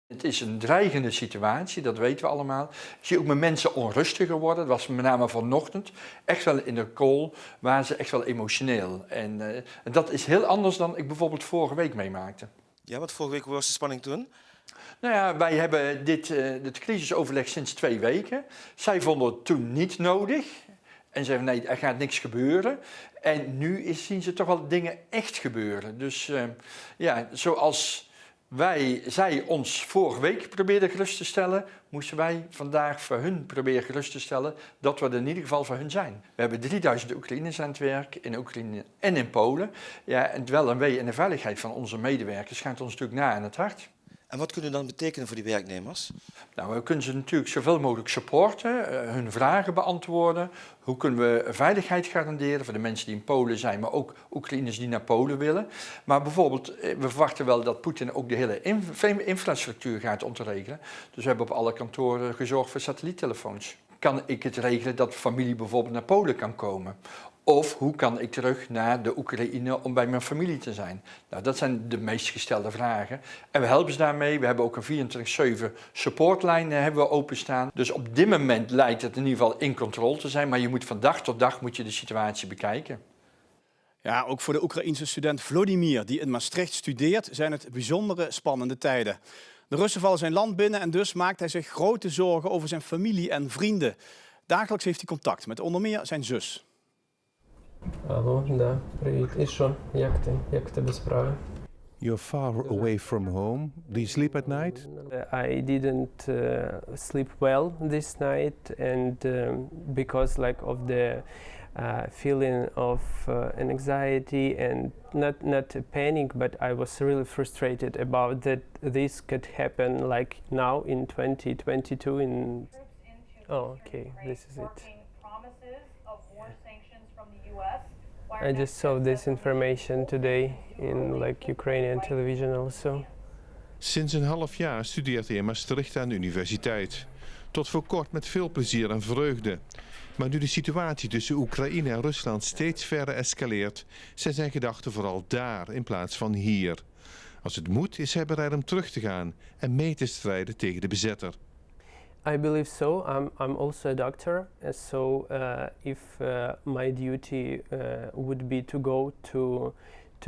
Het is een dreigende situatie, dat weten we allemaal. Ik zie ook met mensen onrustiger worden. Dat was met name vanochtend echt wel in de call, waren ze echt wel emotioneel. En dat is heel anders dan ik bijvoorbeeld vorige week meemaakte. Ja, want vorige week was de spanning toen? Nou ja, wij hebben dit crisisoverleg sinds 2 weken. Zij vonden het toen niet nodig. En zeiden nee, er gaat niks gebeuren. En nu zien ze toch wel dingen echt gebeuren. Dus ja, zoals zij ons vorige week probeerden gerust te stellen, moesten wij vandaag voor hun proberen gerust te stellen dat we er in ieder geval voor hun zijn. We hebben 3000 Oekraïners aan het werk, in Oekraïne en in Polen. Ja, en het wel en wee en de veiligheid van onze medewerkers gaat ons natuurlijk na aan het hart. En wat kunnen dan betekenen voor die werknemers? Nou, we kunnen ze natuurlijk zoveel mogelijk supporten, hun vragen beantwoorden. Hoe kunnen we veiligheid garanderen voor de mensen die in Polen zijn, maar ook Oekraïners die naar Polen willen. Maar bijvoorbeeld, we verwachten wel dat Poetin ook de hele infrastructuur gaat ontregelen. Dus we hebben op alle kantoren gezorgd voor satelliettelefoons. Kan ik het regelen dat familie bijvoorbeeld naar Polen kan komen? Of hoe kan ik terug naar de Oekraïne om bij mijn familie te zijn? Nou, dat zijn de meest gestelde vragen. En we helpen ze daarmee. We hebben ook een 24/7 supportlijn hebben we openstaan. Dus op dit moment lijkt het in ieder geval in controle te zijn. Maar je moet van dag tot dag de situatie bekijken. Ja, ook voor de Oekraïense student Vladimir, die in Maastricht studeert, zijn het bijzondere spannende tijden. De Russen vallen zijn land binnen en dus maakt hij zich grote zorgen over zijn familie en vrienden. Dagelijks heeft hij contact met onder meer zijn zus. Алло, да, привіт. І що? Як ти? Як в тебе справи? You're far away from home. Do you sleep at night? I didn't sleep well this night and because like of the feeling of anxiety and not panic, but I was really frustrated about that this could happen like now in 2022 in... Oh, okay, this is it. I just saw this information today in like Ukrainian television also. Sinds een half jaar studeert hij in Maastricht aan de universiteit. Tot voor kort met veel plezier en vreugde. Maar nu de situatie tussen Oekraïne en Rusland steeds verder escaleert, zijn zijn gedachten vooral daar in plaats van hier. Als het moet, is hij bereid om terug te gaan en mee te strijden tegen de bezetter. I believe so. I'm also a doctor, so if my duty would be to go to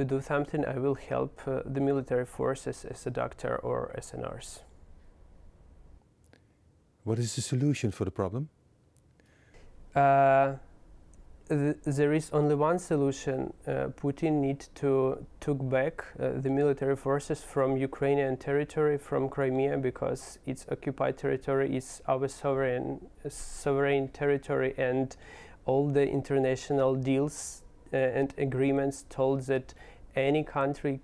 do something, I will help the military forces as a doctor or as a nurse. What is the solution for the problem? There is only one solution. Putin needs to take back the military forces from Ukrainian territory, from Crimea, because its occupied territory is our sovereign territory, and all the international deals and agreements told that any country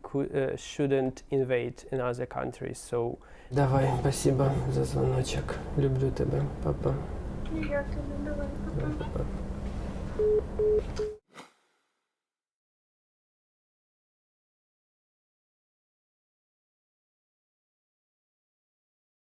shouldn't invade another country. So. Давай, спасибо за звоночек. Люблю тебя, папа. Я тебе, давай, папа. Папа.